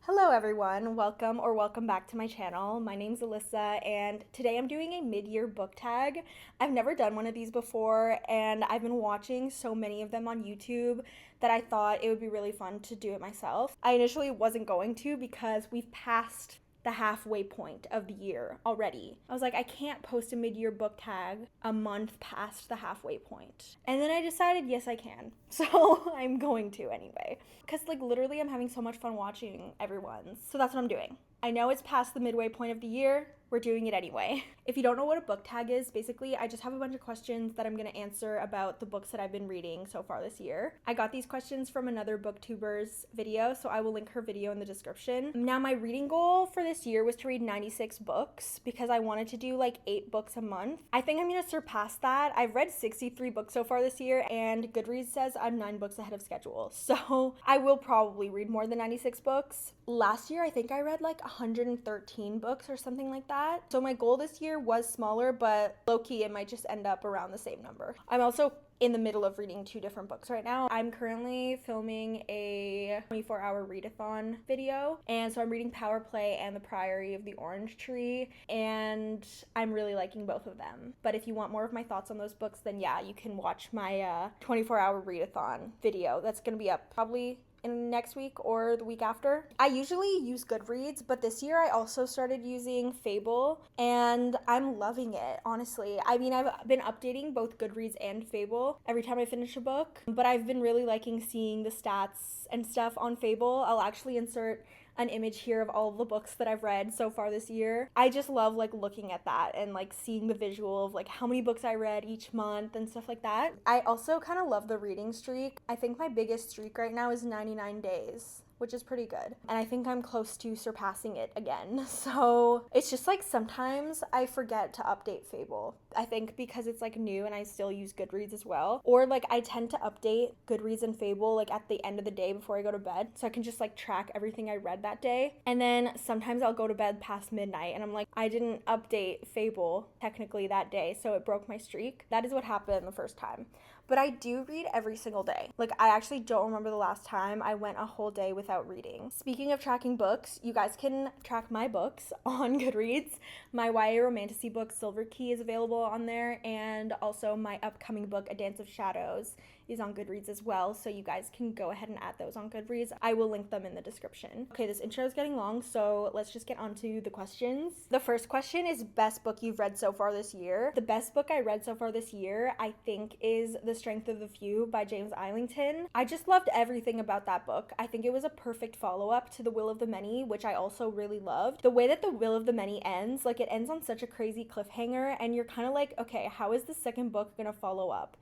Hello everyone, welcome back to my channel. My name's Alyssa and today I'm doing a mid-year book tag. I've never done one of these before and I've been watching so many of them on YouTube that I thought it would be really fun to do it myself. I initially wasn't going to because we've passed the halfway point of the year already. I was like, I can't post a mid-year book tag a month past the halfway point. And then I decided, yes, I can. So I'm going to anyway. Because literally I'm having so much fun watching everyone's. So that's what I'm doing. I know it's past the midway point of the year. We're doing it anyway. If you don't know what a book tag is, basically I just have a bunch of questions that I'm gonna answer about the books that I've been reading so far this year. I got these questions from another booktuber's video, so I will link her video in the description. Now my reading goal for this year was to read 96 books because I wanted to do 8 books a month. I think I'm gonna surpass that. I've read 63 books so far this year and Goodreads says I'm 9 books ahead of schedule. So I will probably read more than 96 books. Last year I think I read 113 books or something like that. So my goal this year was smaller, but low-key it might just end up around the same number. I'm also in the middle of reading 2 different books right now. I'm currently filming a 24-hour readathon video, and so I'm reading Power Play and The Priory of the Orange Tree, and I'm really liking both of them. But if you want more of my thoughts on those books, then yeah, you can watch my 24-hour readathon video. That's gonna be up probably in next week or the week after. I usually use Goodreads, but this year I also started using Fable and I'm loving it, honestly. I mean, I've been updating both Goodreads and Fable every time I finish a book, but I've been really liking seeing the stats and stuff on Fable. I'll actually insert an image here of all of the books that I've read so far this year. I just love looking at that and seeing the visual of how many books I read each month and stuff like that. I also kind of love the reading streak. I think my biggest streak right now is 99 days, which is pretty good. And I think I'm close to surpassing it again. So it's just sometimes I forget to update Fable. I think because it's new and I still use Goodreads as well. Or I tend to update Goodreads and Fable at the end of the day before I go to bed. So I can just track everything I read that day. And then sometimes I'll go to bed past midnight and I'm I didn't update Fable technically that day. So it broke my streak. That is what happened the first time. But I do read every single day. I actually don't remember the last time I went a whole day without reading. Speaking of tracking books, you guys can track my books on Goodreads. My YA romantasy book, Silver Key, is available on there, and also my upcoming book, A Dance of Shadows, is on Goodreads as well, so you guys can go ahead and add those on Goodreads. I will link them in the description. Okay, this intro is getting long, so let's just get on to the questions. The first question is best book you've read so far this year. The best book I read so far this year, I think, is The Strength of the Few by James Islington. I just loved everything about that book. I think it was a perfect follow-up to The Will of the Many, which I also really loved. The way that The Will of the Many ends, it ends on such a crazy cliffhanger, and you're kind of okay, how is the second book gonna follow up?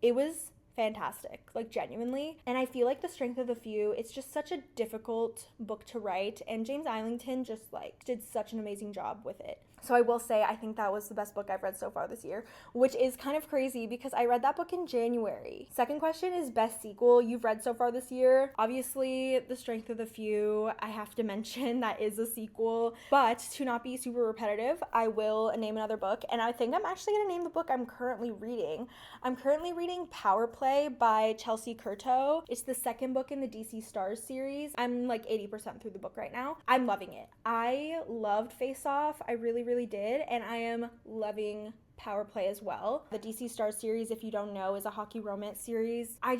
It was fantastic, genuinely. And I feel The Strength of the Few, it's just such a difficult book to write, and James Islington just did such an amazing job with it. So I will say I think that was the best book I've read so far this year, which is kind of crazy because I read that book in January. Second question is best sequel you've read so far this year. Obviously, The Strength of the Few, I have to mention that is a sequel, but to not be super repetitive, I will name another book, and I think I'm actually going to name the book I'm currently reading. I'm currently reading Power Play by Chelsea Curto. It's the second book in the DC Stars series. I'm 80% through the book right now. I'm loving it. I loved Face Off. I really did, and I am loving Power Play as well. The DC Stars series, if you don't know, is a hockey romance series. I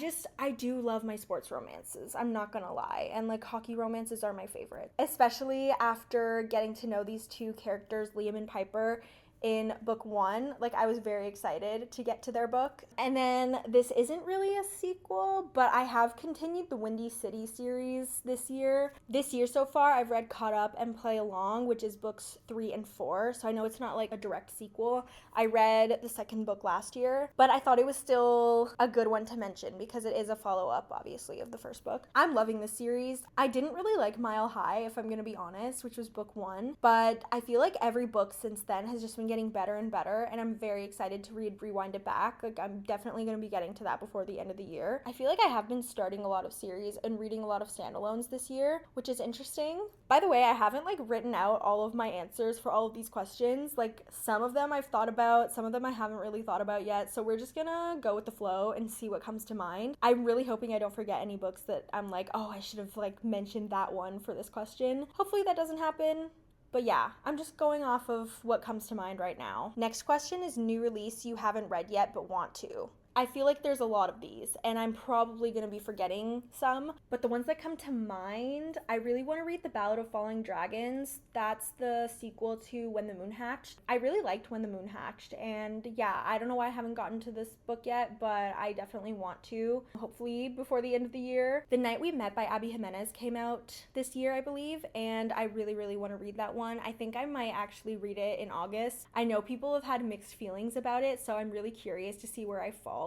do love my sports romances, I'm not gonna lie, and hockey romances are my favorite, especially after getting to know these 2 characters, Liam and Piper, in book 1. I was very excited to get to their book. And then this isn't really a sequel, but I have continued the Windy City series this year. This year so far, I've read Caught Up and Play Along, which is books 3 and 4. So I know it's not a direct sequel. I read the second book last year, but I thought it was still a good one to mention because it is a follow-up, obviously, of the first book. I'm loving the series. I didn't really like Mile High, if I'm gonna be honest, which was book 1, but I feel every book since then has just been been getting better and better, and I'm very excited to read Rewind It Back. Like, I'm definitely going to be getting to that before the end of the year. I feel like I have been starting a lot of series and reading a lot of standalones this year, which is interesting. By the way, I haven't like written out all of my answers for all of these questions. Like, some of them I've thought about, some of them I haven't really thought about yet, so we're just gonna go with the flow and see what comes to mind. I'm really hoping I don't forget any books that I'm like, oh, I should have like mentioned that one for this question. Hopefully that doesn't happen. But yeah, I'm just going off of what comes to mind right now. Next question is new release you haven't read yet but want to. I feel like there's a lot of these, and I'm probably going to be forgetting some, but the ones that come to mind, I really want to read The Ballad of Falling Dragons. That's the sequel to When the Moon Hatched. I really liked When the Moon Hatched, and yeah, I don't know why I haven't gotten to this book yet, but I definitely want to, hopefully before the end of the year. The Night We Met by Abby Jimenez came out this year, I believe, and I really, really want to read that one. I think I might actually read it in August. I know people have had mixed feelings about it, so I'm really curious to see where I fall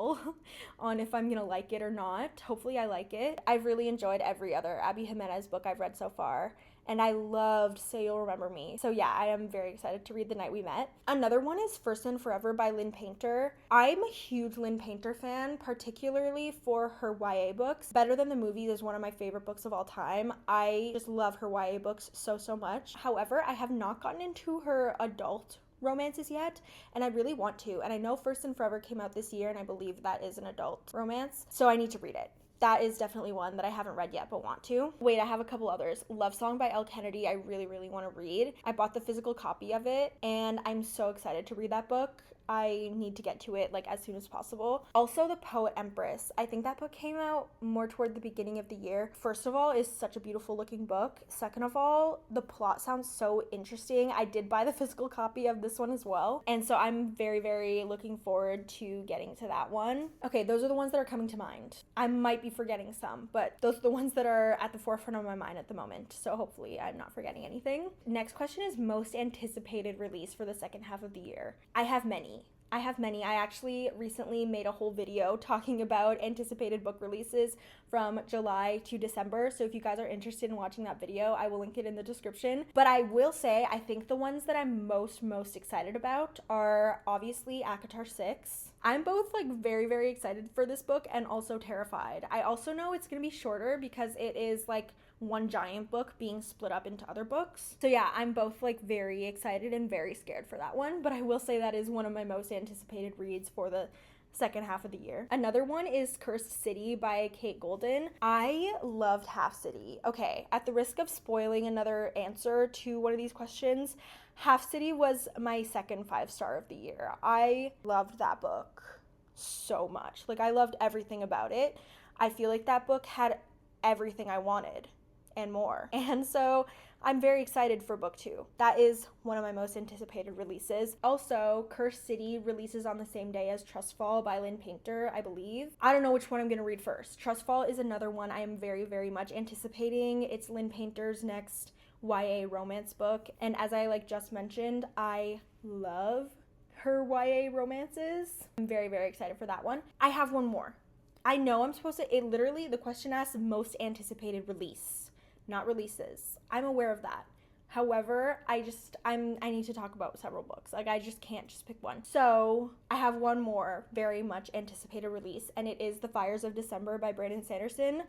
on if I'm gonna like it or not. Hopefully I like it. I've really enjoyed every other Abby Jimenez book I've read so far, and I loved Say You'll Remember Me. So yeah, I am very excited to read The Night We Met. Another one is First and Forever by Lynn Painter. I'm a huge Lynn Painter fan, particularly for her YA books. Better Than the Movies is one of my favorite books of all time. I just love her YA books so much. However, I have not gotten into her adult romances yet, and I really want to. And I know First and Forever came out this year, and I believe that is an adult romance, so I need to read it. That is definitely one that I haven't read yet but want to. Wait, I have a couple others. Love Song by Elle Kennedy, I really, really want to read. I bought the physical copy of it, and I'm so excited to read that book. I need to get to it like as soon as possible. Also, The Poet Empress. I think that book came out more toward the beginning of the year. First of all, it's such a beautiful looking book. Second of all, the plot sounds so interesting. I did buy the physical copy of this one as well, and so I'm very, very looking forward to getting to that one. Okay, those are the ones that are coming to mind. I might be forgetting some, but those are the ones that are at the forefront of my mind at the moment, so hopefully I'm not forgetting anything. Next question is most anticipated release for the second half of the year. I have many. I actually recently made a whole video talking about anticipated book releases from July to December. So if you guys are interested in watching that video, I will link it in the description. But I will say, I think the ones that I'm most excited about are obviously ACOTAR 6. I'm both like very, very excited for this book and also terrified. I also know it's gonna be shorter because it is like one giant book being split up into other books. So yeah, I'm both like very excited and very scared for that one, but I will say that is one of my most anticipated reads for the second half of the year. Another one is Cursed City by Kate Golden. I loved Half City. Okay, at the risk of spoiling another answer to one of these questions, Half City was my second 5-star of the year. I loved that book so much. Like, I loved everything about it. I feel like that book had everything I wanted and more. And so I'm very excited for book 2. That is one of my most anticipated releases. Also, Cursed City releases on the same day as Trustfall by Lynn Painter, I believe. I don't know which one I'm gonna read first. Trustfall is another one I am very, very much anticipating. It's Lynn Painter's next YA romance book, and as I like just mentioned, I love her YA romances. I'm very, very excited for that one. I have one more. I know I'm supposed to, it literally, the question asks most anticipated release, not releases. I'm aware of that. However, I need to talk about several books. Like, I just can't just pick one. So I have one more very much anticipated release, and it is The Fires of December by Brandon Sanderson.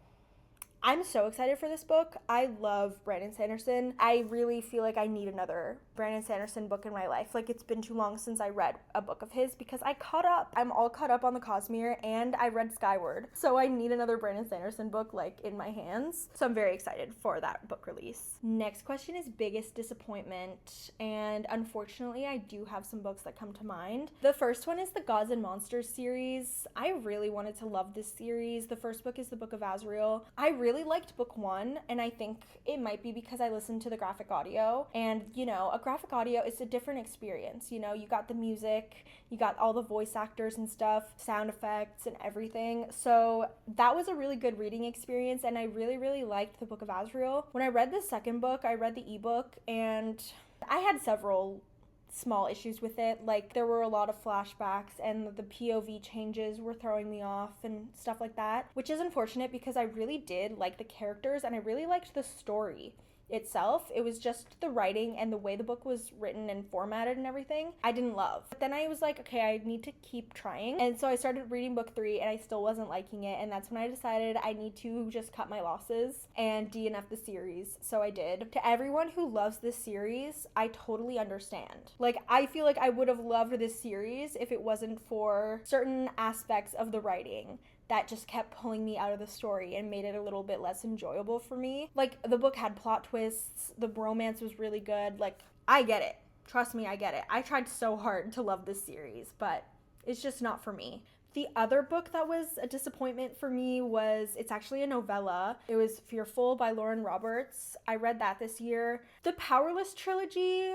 I'm so excited for this book. I love Brandon Sanderson. I really feel like I need another Brandon Sanderson book in my life. Like, it's been too long since I read a book of his because I caught up. I'm all caught up on the Cosmere, and I read Skyward. So I need another Brandon Sanderson book, like, in my hands. So I'm very excited for that book release. Next question is biggest disappointment, and unfortunately, I do have some books that come to mind. The first one is the Gods and Monsters series. I really wanted to love this series. The first book is the Book of Azrael. I really liked book 1, and I think it might be because I listened to the graphic audio, and you know, a graphic audio is a different experience. You know, you got the music, you got all the voice actors and stuff, sound effects and everything. So that was a really good reading experience, and I really liked the Book of Azrael. When I read the second book, I read the ebook, and I had several small issues with it. Like, there were a lot of flashbacks, and the POV changes were throwing me off and stuff like that, which is unfortunate because I really did like the characters and I really liked the story. itself. It was just the writing and the way the book was written and formatted and everything I didn't love. But then I was like, okay, I need to keep trying. And so I started reading book 3 and I still wasn't liking it. And that's when I decided I need to just cut my losses and DNF the series. So I did. To everyone who loves this series, I totally understand. Like, I feel like I would have loved this series if it wasn't for certain aspects of the writing that just kept pulling me out of the story and made it a little bit less enjoyable for me. Like, the book had plot twists, the romance was really good. Like, I get it. Trust me, I get it. I tried so hard to love this series, but it's just not for me. The other book that was a disappointment for me it's actually a novella. It was Fearful by Lauren Roberts. I read that this year. The Powerless trilogy,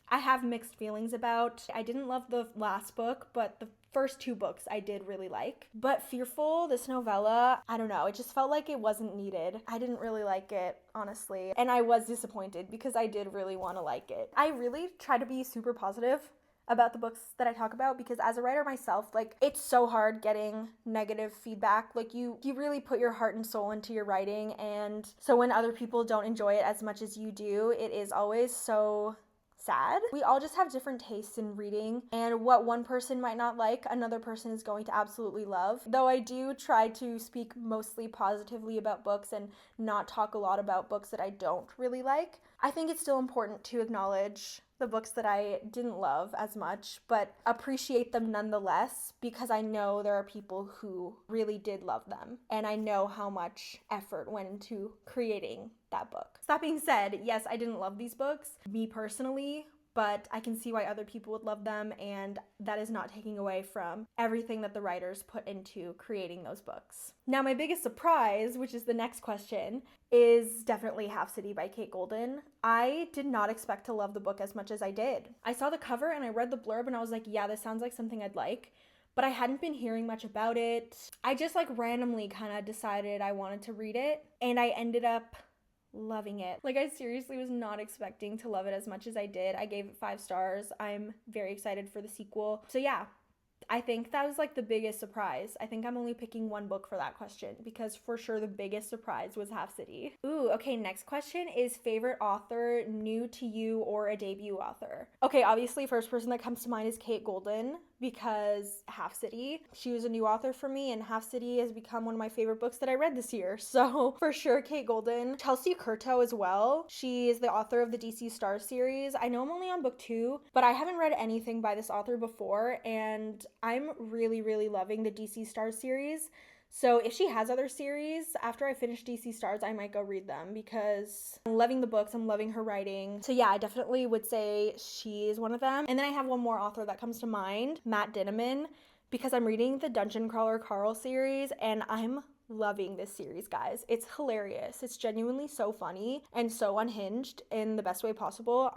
I have mixed feelings about. I didn't love the last book, but the first 2 books I did really like. But Fearful, this novella, I don't know, it just felt like it wasn't needed. I didn't really like it, honestly. And I was disappointed because I did really want to like it. I really try to be super positive about the books that I talk about because as a writer myself, like, it's so hard getting negative feedback. Like, you really put your heart and soul into your writing, and so when other people don't enjoy it as much as you do, it is always so sad. We all just have different tastes in reading, and what one person might not like, another person is going to absolutely love. Though I do try to speak mostly positively about books and not talk a lot about books that I don't really like, I think it's still important to acknowledge the books that I didn't love as much, but appreciate them nonetheless, because I know there are people who really did love them, and I know how much effort went into creating that book. That being said, yes, I didn't love these books, me personally, but I can see why other people would love them, and that is not taking away from everything that the writers put into creating those books. Now, my biggest surprise, which is the next question, is definitely Half City by Kate Golden. I did not expect to love the book as much as I did. I saw the cover and I read the blurb and I was like, yeah, this sounds like something I'd like, but I hadn't been hearing much about it. I just like randomly kind of decided I wanted to read it, and I ended up loving it. Like, I seriously was not expecting to love it as much as I did. I gave it 5 stars. I'm very excited for the sequel. So yeah, I think that was like the biggest surprise. I think I'm only picking one book for that question because for sure the biggest surprise was Half City. Ooh, okay, next question is favorite author, new to you or a debut author? Okay, obviously first person that comes to mind is Kate Golden because Half City. She was a new author for me, and Half City has become one of my favorite books that I read this year. So for sure, Kate Golden. Chelsea Curto as well. She is the author of the DC Stars series. I know I'm only on book 2, but I haven't read anything by this author before, and I'm really, really loving the DC Stars series. So if she has other series, after I finish DC Stars, I might go read them because I'm loving the books, I'm loving her writing. So yeah, I definitely would say she is one of them. And then I have one more author that comes to mind, Matt Dinniman, because I'm reading the Dungeon Crawler Carl series and I'm loving this series, guys. It's hilarious. It's genuinely so funny and so unhinged in the best way possible.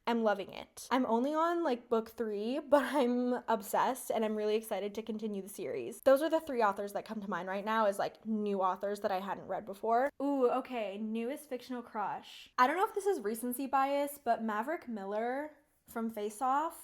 I'm loving it. I'm only on like book 3, but I'm obsessed and I'm really excited to continue the series. Those are the 3 authors that come to mind right now as like new authors that I hadn't read before. Ooh, okay, newest fictional crush. I don't know if this is recency bias, but Maverick Miller from Face Off,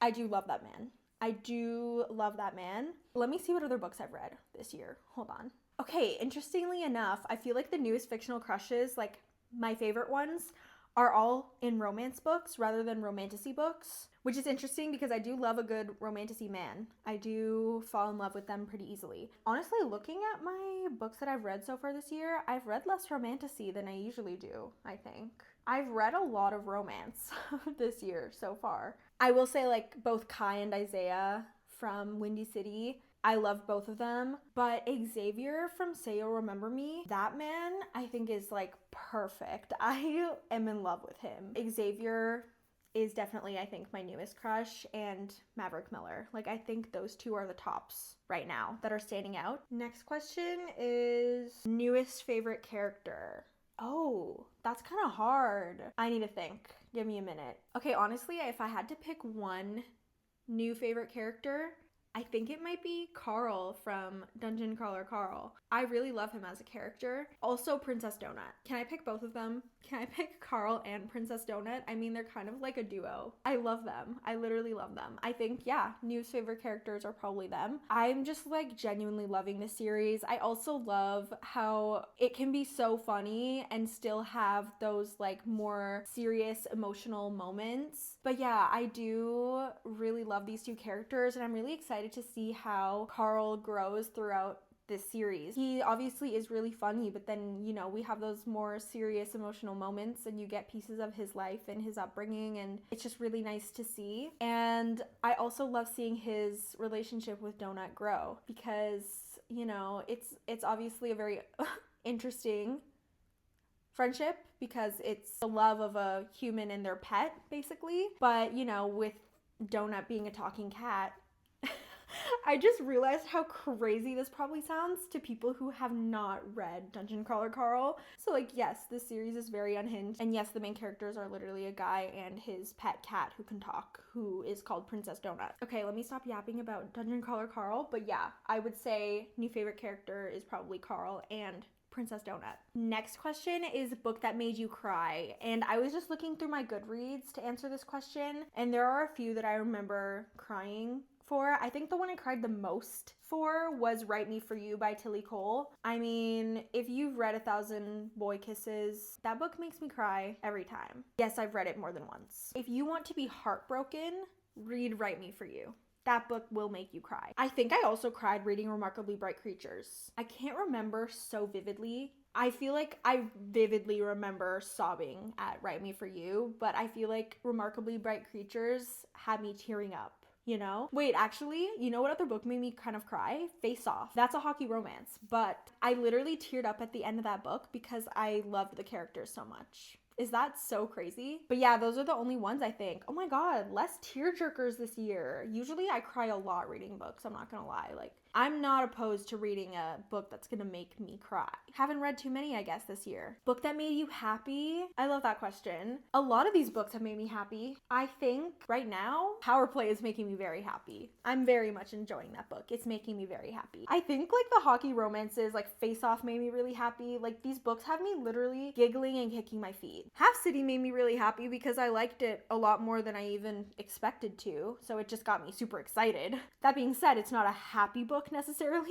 I do love that man. I do love that man. Let me see what other books I've read this year. Hold on. Okay, interestingly enough, I feel like the newest fictional crushes, like my favorite ones, are all in romance books rather than romantasy books, which is interesting because I do love a good romantasy man. I do fall in love with them pretty easily. Honestly, looking at my books that I've read so far this year, I've read less romantasy than I usually do, I think. I've read a lot of romance this year so far. I will say like both Kai and Isaiah from Windy City, I love both of them, but Xavier from Say You'll Remember Me, that man I think is like perfect. I am in love with him. Xavier is definitely, I think, my newest crush, and Maverick Miller. Like, I think those 2 are the tops right now that are standing out. Next question is newest favorite character. Oh, that's kind of hard. I need to think. Give me a minute. Okay, honestly, if I had to pick one new favorite character, I think it might be Carl from Dungeon Crawler Carl. I really love him as a character. Also, Princess Donut. Can I pick both of them? Can I pick Carl and Princess Donut? I mean, they're kind of like a duo. I love them. I literally love them. I think, yeah, New's favorite characters are probably them. I'm just like genuinely loving this series. I also love how it can be so funny and still have those like more serious emotional moments. But yeah, I do really love these two characters, and I'm really excited to see how Carl grows throughout this series. He obviously is really funny, but then, you know, we have those more serious emotional moments and you get pieces of his life and his upbringing, and it's just really nice to see. And I also love seeing his relationship with Donut grow because, you know, it's obviously a very interesting friendship because it's the love of a human and their pet, basically. But, you know, with Donut being a talking cat, I just realized how crazy this probably sounds to people who have not read Dungeon Crawler Carl. So, like, yes, this series is very unhinged. And yes, the main characters are literally a guy and his pet cat who can talk, who is called Princess Donut. Okay, let me stop yapping about Dungeon Crawler Carl. But yeah, I would say new favorite character is probably Carl and Princess Donut. Next question is a book that made you cry. And I was just looking through my Goodreads to answer this question, and there are a few that I remember crying for. I think the one I cried the most for was Write Me For You by Tilly Cole. I mean, if you've read 1,000 Boy Kisses, that book makes me cry every time. Yes, I've read it more than once. If you want to be heartbroken, read Write Me For You. That book will make you cry. I think I also cried reading Remarkably Bright Creatures. I can't remember so vividly. I feel like I vividly remember sobbing at Write Me For You, but I feel like Remarkably Bright Creatures had me tearing up. You know? Wait, actually, you know what other book made me kind of cry? Face Off. That's a hockey romance, but I literally teared up at the end of that book because I loved the characters so much. Is that so crazy? But yeah, those are the only ones I think. Oh my god, less tearjerkers this year. Usually I cry a lot reading books, I'm not gonna lie. Like, I'm not opposed to reading a book that's gonna make me cry. Haven't read too many, I guess, this year. Book that made you happy? I love that question. A lot of these books have made me happy. I think right now, Power Play is making me very happy. I'm very much enjoying that book. It's making me very happy. I think like the hockey romances, like Face Off made me really happy. Like these books have me literally giggling and kicking my feet. Half City made me really happy because I liked it a lot more than I even expected to. So it just got me super excited. That being said, it's not a happy book necessarily.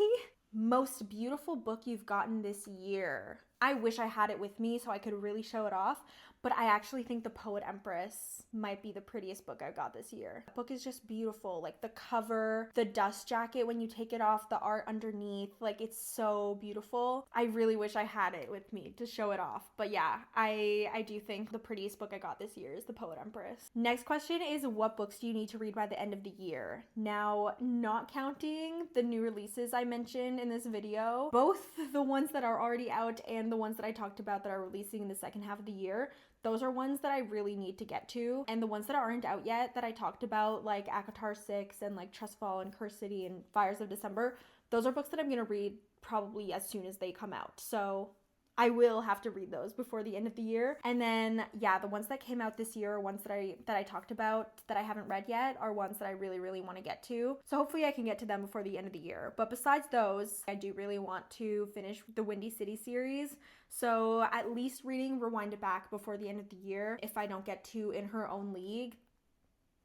Most beautiful book you've gotten this year. I wish I had it with me so I could really show it off, but I actually think The Poet Empress might be the prettiest book I got this year. The book is just beautiful. Like the cover, the dust jacket when you take it off, the art underneath, like it's so beautiful. I really wish I had it with me to show it off. But yeah, I do think the prettiest book I got this year is The Poet Empress. Next question is, what books do you need to read by the end of the year? Now, not counting the new releases I mentioned in this video, both the ones that are already out and the ones that I talked about that are releasing in the second half of the year, those are ones that I really need to get to. And the ones that aren't out yet that I talked about, like ACOTAR 6 and like Trustfall and Curse City and Fires of December, those are books that I'm going to read probably as soon as they come out. So I will have to read those before the end of the year. And then, yeah, the ones that came out this year are ones that I talked about that I haven't read yet are ones that I really, really want to get to. So hopefully I can get to them before the end of the year. But besides those, I do really want to finish the Windy City series. So at least reading Rewind It Back before the end of the year. If I don't get to In Her Own League,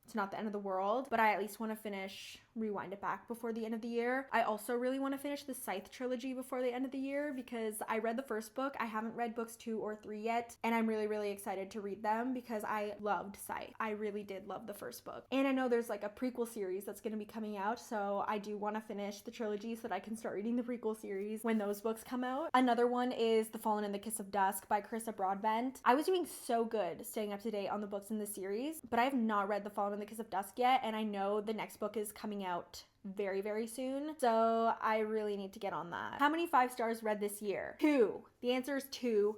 it's not the end of the world, but I at least want to finish Rewind It Back before the end of the year. I also really want to finish the Scythe trilogy before the end of the year because I read the first book. I haven't read books 2 or 3 yet, and I'm really, really excited to read them because I loved Scythe. I really did love the first book. And I know there's like a prequel series that's going to be coming out, so I do want to finish the trilogy so that I can start reading the prequel series when those books come out. Another one is The Fallen in the Kiss of Dusk by Carissa Broadbent. I was doing so good staying up to date on the books in the series, but I have not read The Fallen in the Kiss of Dusk yet, and I know the next book is coming out very, very soon, so I really need to get on that. How many 5 stars read this year? 2. The answer is 2,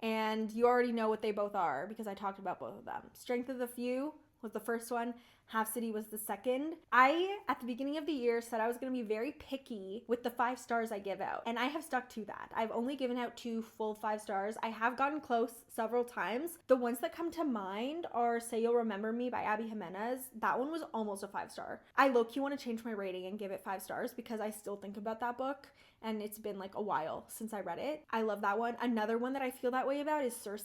and you already know what they both are because I talked about both of them. Strength of the Few, was the first one. Half City was the second. I, at the beginning of the year, said I was going to be very picky with the 5 stars I give out, and I have stuck to that. I've only given out 2 full 5 stars. I have gotten close several times. The ones that come to mind are Say You'll Remember Me by Abby Jimenez. That one was almost a 5 star. I low-key want to change my rating and give it 5 stars because I still think about that book, and it's been like a while since I read it. I love that one. Another one that I feel that way about is Circe.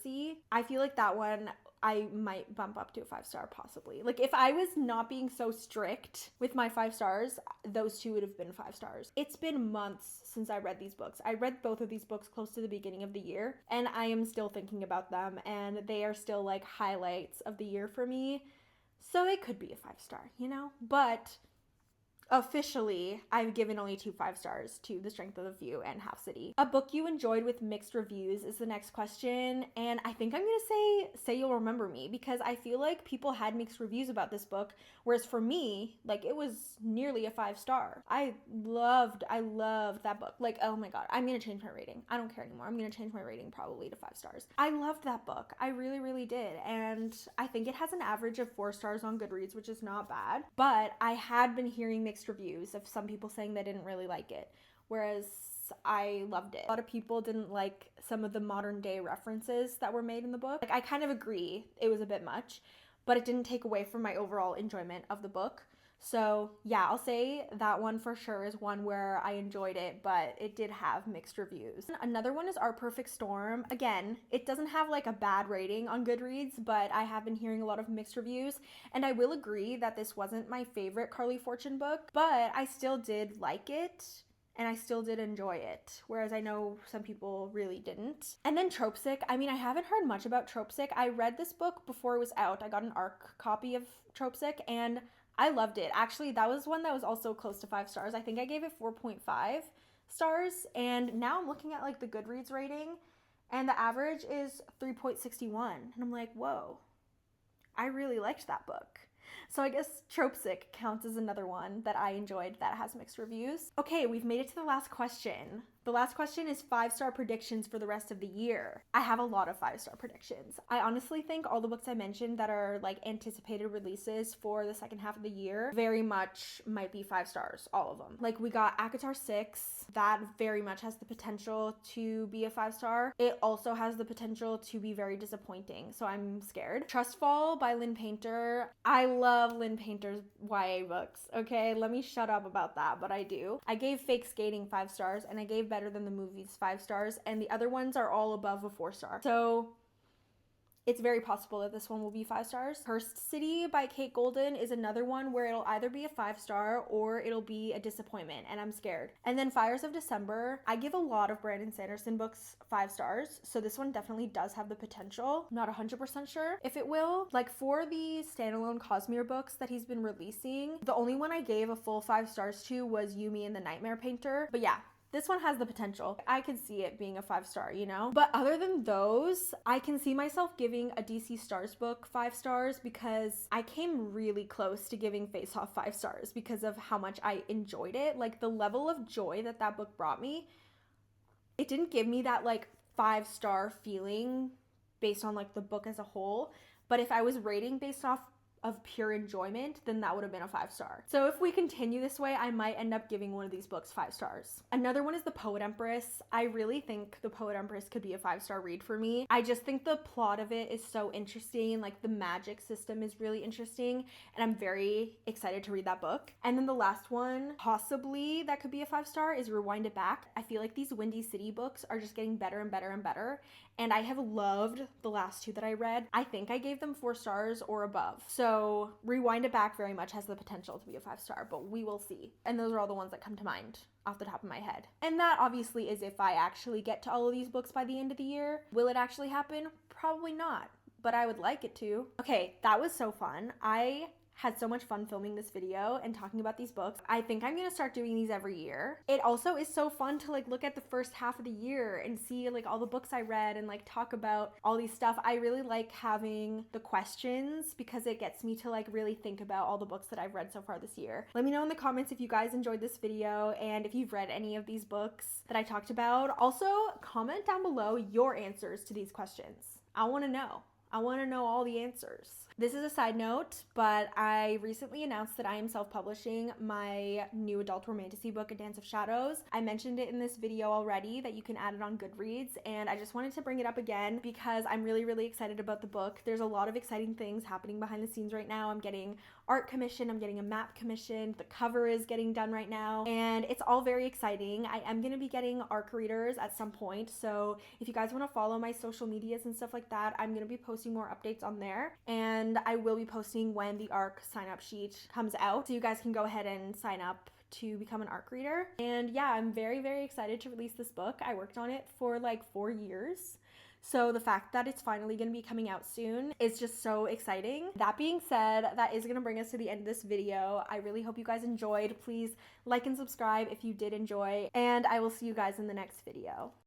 I feel like that one I might bump up to a 5 star possibly. Like if I was not being so strict with my 5 stars, those 2 would have been 5 stars. It's been months since I read these books. I read both of these books close to the beginning of the year, and I am still thinking about them, and they are still like highlights of the year for me. So they could be a 5 star, you know? But officially, I've given only 2 5 stars to The Strength of the Few and Half City. A book you enjoyed with mixed reviews is the next question, and I think I'm gonna say You'll Remember Me, because I feel like people had mixed reviews about this book, whereas for me, like, it was nearly a 5 star. I loved that book. Like, oh my god, I'm gonna change my rating. I don't care anymore. I'm gonna change my rating probably to 5 stars. I loved that book. I really, really did, and I think it has an average of 4 stars on Goodreads, which is not bad, but I had been hearing mixed reviews of some people saying they didn't really like it, whereas I loved it. A lot of people didn't like some of the modern day references that were made in the book. Like, I kind of agree it was a bit much, but it didn't take away from my overall enjoyment of the book. So yeah, I'll say that one for sure is one where I enjoyed it, but it did have mixed reviews. Another one is Our Perfect Storm. Again, it doesn't have like a bad rating on Goodreads, but I have been hearing a lot of mixed reviews, and I will agree that this wasn't my favorite Carly Fortune book, but I still did like it. And I still did enjoy it, whereas I know some people really didn't. And then Tropesick. I mean, I haven't heard much about Tropesick. I read this book before it was out. I got an ARC copy of Tropesick, and I loved it. Actually, that was one that was also close to 5 stars. I think I gave it 4.5 stars, and now I'm looking at like the Goodreads rating, and the average is 3.61, and I'm like, whoa, I really liked that book. So I guess Tropesick counts as another one that I enjoyed that has mixed reviews. Okay, we've made it to the last question. The last question is 5-star predictions for the rest of the year. I have a lot of 5-star predictions. I honestly think all the books I mentioned that are like anticipated releases for the second half of the year very much might be 5 stars, all of them. Like, we got ACOTAR 6. That very much has the potential to be a 5 star. It also has the potential to be very disappointing, so I'm scared. Trustfall by Lynn Painter. I love Lynn Painter's YA books, okay? Let me shut up about that, but I do. I gave Fake Skating 5 stars, and I gave Better Than the Movies 5 stars, and the other ones are all above a 4 star. So it's very possible that this one will be 5 stars. Cursed City by Kate Golden is another one where it'll either be a 5 star or it'll be a disappointment, and I'm scared. And then Fires of December. I give a lot of Brandon Sanderson books 5 stars, so this one definitely does have the potential. I'm not 100% sure if it will. Like, for the standalone Cosmere books that he's been releasing, the only one I gave a full 5 stars to was Yumi and the Nightmare Painter. But yeah, this one has the potential. I could see it being a 5 star, you know? But other than those, I can see myself giving a DC Stars book 5 stars because I came really close to giving Face Off 5 stars because of how much I enjoyed it. Like, the level of joy that that book brought me, it didn't give me that like 5 star feeling based on like the book as a whole. But if I was rating based off of pure enjoyment, then that would have been a 5 star. So if we continue this way, I might end up giving one of these books 5 stars. Another one is The Poet Empress. I really think The Poet Empress could be a 5 star read for me. I just think the plot of it is so interesting. Like, the magic system is really interesting, and I'm very excited to read that book. And then the last one, possibly that could be a 5 star, is Rewind It Back. I feel like these Windy City books are just getting better and better and better, and I have loved the last 2 that I read. I think I gave them 4 stars or above. So Rewind It Back very much has the potential to be a 5 star, but we will see. And those are all the ones that come to mind off the top of my head. And that obviously is if I actually get to all of these books by the end of the year. Will it actually happen? Probably not, but I would like it to. Okay, that was so fun. I had so much fun filming this video and talking about these books. I think I'm gonna start doing these every year. It also is so fun to like look at the first half of the year and see like all the books I read and like talk about all these stuff. I really like having the questions because it gets me to like really think about all the books that I've read so far this year. Let me know in the comments if you guys enjoyed this video and if you've read any of these books that I talked about. Also, comment down below your answers to these questions. I wanna know. I wanna know all the answers. This is a side note, but I recently announced that I am self-publishing my new adult romantasy book, A Dance of Shadows. I mentioned it in this video already that you can add it on Goodreads, and I just wanted to bring it up again because I'm really, really excited about the book. There's a lot of exciting things happening behind the scenes right now. I'm getting art commission, I'm getting a map commission, the cover is getting done right now, and it's all very exciting. I am going to be getting ARC readers at some point, so if you guys want to follow my social medias and stuff like that, I'm going to be posting more updates on there, and I will be posting when the ARC sign up sheet comes out, so you guys can go ahead and sign up to become an ARC reader. And yeah, I'm very, very excited to release this book. I worked on it for like 4 years. So the fact that it's finally going to be coming out soon is just so exciting. That being said, that is going to bring us to the end of this video. I really hope you guys enjoyed. Please like and subscribe if you did enjoy, and I will see you guys in the next video.